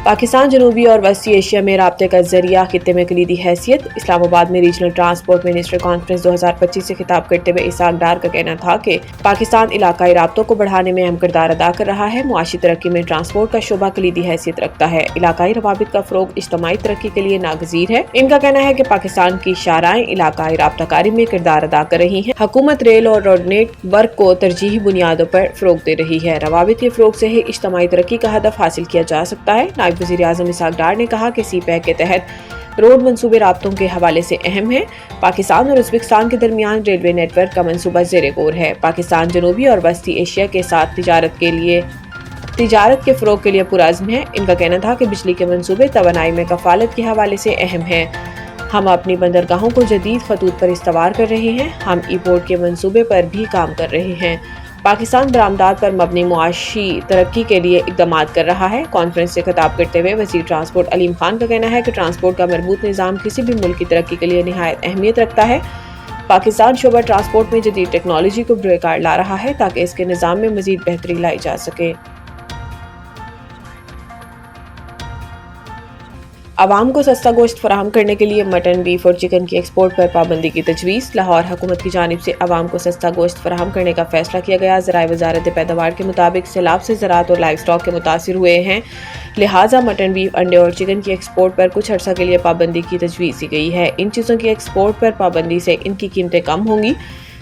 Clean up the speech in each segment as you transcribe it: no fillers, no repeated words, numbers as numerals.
پاکستان جنوبی اور وسطی ایشیا میں رابطے کا ذریعہ، خطے میں کلیدی حیثیت۔ اسلام آباد میں ریجنل ٹرانسپورٹ منسٹر کانفرنس 2025 سے خطاب کرتے ہوئے اسحاق ڈار کا کہنا تھا کہ پاکستان علاقائی رابطوں کو بڑھانے میں اہم کردار ادا کر رہا ہے۔ معاشی ترقی میں ٹرانسپورٹ کا شعبہ کلیدی حیثیت رکھتا ہے۔ علاقائی روابط کا فروغ اجتماعی ترقی کے لیے ناگزیر ہے۔ ان کا کہنا ہے کہ پاکستان کی شاہراہیں علاقائی رابطہ کاری میں کردار ادا کر رہی ہیں۔ حکومت ریل اور روڈ نیٹ ورک کو ترجیحی بنیادوں پر فروغ دے رہی ہے۔ روابط کے فروغ سے ہی اجتماعی ترقی کا ہدف حاصل کیا جا سکتا ہے۔ نائب وزیر اعظم اسحاق ڈار نے کہا کہ سی پیک کے تحت روڈ منصوبے رابطوں کے حوالے سے اہم ہیں۔ پاکستان اور ازبکستان کے درمیان ریلوے نیٹ ورک کا منصوبہ زیر غور ہے۔ پاکستان جنوبی اور وسطی ایشیا کے ساتھ تجارت کے فروغ کے لیے پرعزم ہے۔ ان کا کہنا تھا کہ بجلی کے منصوبے توانائی میں کفالت کے حوالے سے اہم ہیں۔ ہم اپنی بندرگاہوں کو جدید خطوط پر استوار کر رہے ہیں۔ ہم ای پورٹ کے منصوبے پر بھی کام کر رہے ہیں۔ پاکستان برآمدات پر مبنی معاشی ترقی کے لیے اقدامات کر رہا ہے۔ کانفرنس سے خطاب کرتے ہوئے وزیر ٹرانسپورٹ علیم خان کا کہنا ہے کہ ٹرانسپورٹ کا مربوط نظام کسی بھی ملک کی ترقی کے لیے نہایت اہمیت رکھتا ہے۔ پاکستان شعبہ ٹرانسپورٹ میں جدید ٹیکنالوجی کو بروئے کار لا رہا ہے تاکہ اس کے نظام میں مزید بہتری لائی جا سکے۔ عوام کو سستا گوشت فراہم کرنے کے لیے مٹن، بیف اور چکن کی ایکسپورٹ پر پابندی کی تجویز۔ لاہور حکومت کی جانب سے عوام کو سستا گوشت فراہم کرنے کا فیصلہ کیا گیا۔ ذرائع وزارت پیداوار کے مطابق سیلاب سے زراعت اور لائیو اسٹاک کے متاثر ہوئے ہیں، لہٰذا مٹن، بیف، انڈے اور چکن کی ایکسپورٹ پر کچھ عرصہ کے لیے پابندی کی تجویز دی گئی ہے۔ ان چیزوں کی ایکسپورٹ پر پابندی سے ان کی قیمتیں کم ہوں گی۔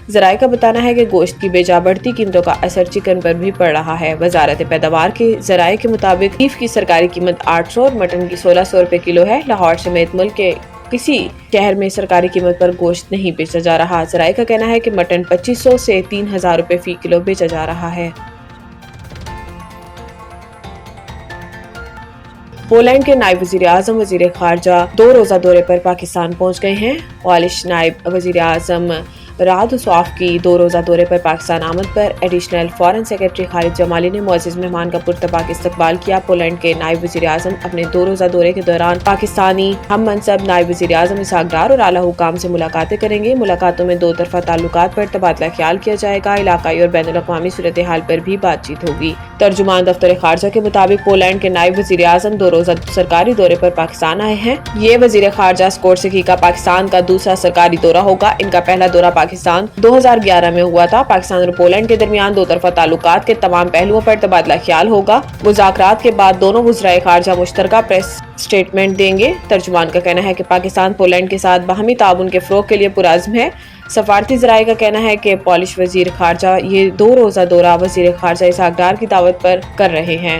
ذرائع کا بتانا ہے کہ گوشت کی بے جا بڑھتی قیمتوں کا اثر چکن پر بھی پڑ رہا ہے۔ وزارت پیداوار کے ذرائع کے مطابق بیف کی سرکاری قیمت 800 اور مٹن کی 1600 روپے کلو ہے۔ لاہور سمیت ملک کے کسی شہر میں سرکاری قیمت پر گوشت نہیں بیچا جا رہا۔ ذرائع کا کہنا ہے کہ مٹن 2500 سے 3000 روپے فی کلو بیچا جا رہا ہے۔ پولینڈ کے نائب وزیر اعظم وزیر خارجہ 2 روزہ دورے پر پاکستان پہنچ گئے ہیں۔ والش نائب وزیر اعظم رادوسواف کی 2 روزہ دورے پر پاکستان آمد پر ایڈیشنل فارن سیکرٹری خالد جمالی نے معزز مہمان کا پرتپاک استقبال کیا۔ پولینڈ کے نائب وزیر اعظم اپنے 2 روزہ دورے کے دوران پاکستانی ہم منصب نائب وزیر اعظم اسحاق ڈار اور اعلیٰ حکام سے ملاقاتیں کریں گے۔ ملاقاتوں میں 2 طرفہ تعلقات پر تبادلہ خیال کیا جائے گا۔ علاقائی اور بین الاقوامی صورتحال پر بھی بات چیت ہوگی۔ ترجمان دفتر خارجہ کے مطابق پولینڈ کے نائب وزیر اعظم 2 روزہ سرکاری دورے پر پاکستان آئے ہیں۔ یہ وزیر خارجہ سکورسکی کا پاکستان کا دوسرا سرکاری دورہ ہوگا۔ ان کا پہلا دورہ پاکستان 2011 میں ہوا تھا۔ پاکستان اور پولینڈ کے درمیان 2 طرفہ تعلقات کے تمام پہلوؤں پر تبادلہ خیال ہوگا۔ مذاکرات کے بعد دونوں وزرائے خارجہ مشترکہ پریس سٹیٹمنٹ دیں گے۔ ترجمان کا کہنا ہے کہ پاکستان پولینڈ کے ساتھ باہمی تعاون کے فروغ کے لیے پرعزم ہے۔ سفارتی ذرائع کا کہنا ہے کہ پولش وزیر خارجہ یہ 2 روزہ دورہ وزیر خارجہ اسحاق ڈار کی دعوت پر کر رہے ہیں۔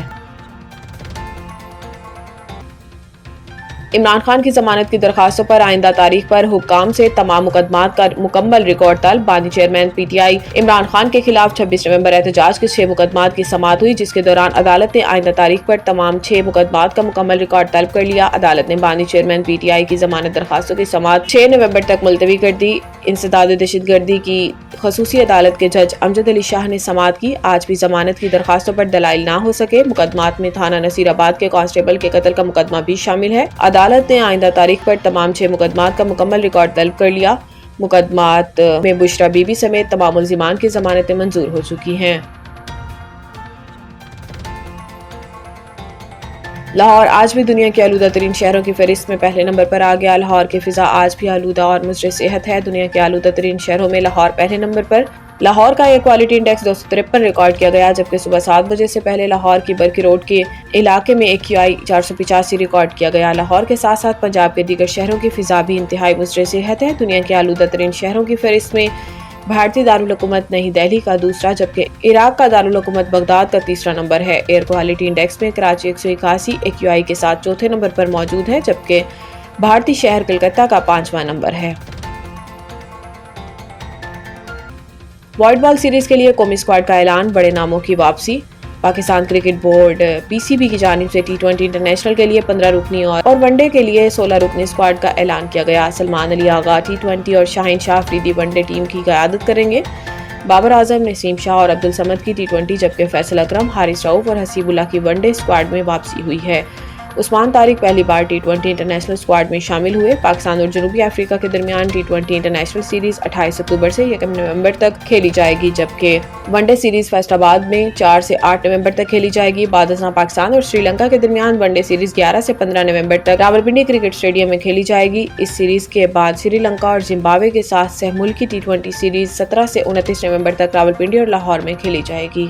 عمران خان کی ضمانت کی درخواستوں پر آئندہ تاریخ پر حکام سے تمام مقدمات کا مکمل ریکارڈ طلب۔ بانی chairman P T I Imran Khan کے خلاف 26 نومبر احتجاج کے 6 مقدمات کی سماعت ہوئی، جس کے دوران عدالت نے آئندہ تاریخ پر تمام 6 مقدمات کا مکمل ریکارڈ طلب کر لیا۔ عدالت نے بانی چیئرمین پی ٹی آئی کی ضمانت درخواستوں کی سماعت 6 نومبر تک ملتوی کر دی۔ انسداد دہشت گردی کی خصوصی عدالت کے جج امجد علی شاہ نے سماعت کی۔ آج بھی ضمانت کی درخواستوں پر دلائل نہ ہو سکے۔ مقدمات میں تھانہ نصیر آباد کے کانسٹیبل کے قتل کا مقدمہ بھی شامل ہے۔ عدالت نے آئندہ تاریخ پر تمام 6 مقدمات کا مکمل ریکارڈ طلب کر لیا۔ مقدمات میں بشرا بی بی سمیت تمام ملزمان کی ضمانتیں منظور ہو چکی ہیں۔ لاہور آج بھی دنیا کے آلودہ ترین شہروں کی فہرست میں پہلے نمبر پر آ گیا۔ لاہور کی فضا آج بھی آلودہ اور مضر صحت ہے۔ دنیا کے آلودہ ترین شہروں میں لاہور پہلے نمبر پر۔ لاہور کا ایئر کوالٹی انڈیکس 253 ریکارڈ کیا گیا، جبکہ صبح 7 بجے سے پہلے لاہور کی برکی روڈ کے علاقے میں AQI 485 ریکارڈ کیا گیا۔ لاہور کے ساتھ ساتھ پنجاب کے دیگر شہروں کی فضا بھی انتہائی مضر صحت ہے۔ دنیا کے آلودہ ترین شہروں کی فہرست میں بھارتی دارالحکومت نئی دہلی کا دوسرا، جبکہ عراق کا دارالحکومت بغداد کا تیسرا نمبر ہے۔ ایئر کوالٹی انڈیکس میں کراچی 181 AQI کے ساتھ چوتھے نمبر پر موجود ہے، جبکہ بھارتی شہر کلکتہ کا 5واں نمبر ہے۔ وائٹ بال سیریز کے لیے قومی اسکواڈ کا اعلان، بڑے ناموں کی واپسی۔ پاکستان کرکٹ بورڈ PCB کی جانب سے T20 انٹرنیشنل کے لیے 15 رکنی اور ون ڈے کے لیے 16 رکنی اسکواڈ کا اعلان کیا گیا۔ سلمان علی آغا T20 اور شاہین شاہ افریدی ون ڈے ٹیم کی قیادت کریں گے۔ بابر اعظم، نسیم شاہ اور عبدالصمد کی T20، جبکہ فیصل اکرم، حارث رؤف اور حسیب اللہ کی ون ڈے اسکواڈ میں واپسی ہوئی ہے۔ عثمان طارق پہلی بار ٹی20 انٹرنیشنل اسکواڈ میں شامل ہوئے۔ پاکستان اور جنوبی افریقہ کے درمیان ٹی20 انٹرنیشنل سیریز 28 اکتوبر سے 1 نومبر تک کھیلی جائے گی، جبکہ ون ڈے سیریز فیصل آباد میں 4 سے 8 نومبر تک کھیلی جائے گی۔ بعد ازاں پاکستان اور سری لنکا کے درمیان ون ڈے سیریز 11 سے 15 نومبر تک راولپنڈی کرکٹ اسٹیڈیم میں کھیلی جائے گی۔ اس سیریز کے بعد سری لنکا اور زمبابوے کے ساتھ سہ ملکی ٹی20 سیریز 17 سے 29 نومبر تک راولپنڈی اور لاہور میں کھیلی جائے گی۔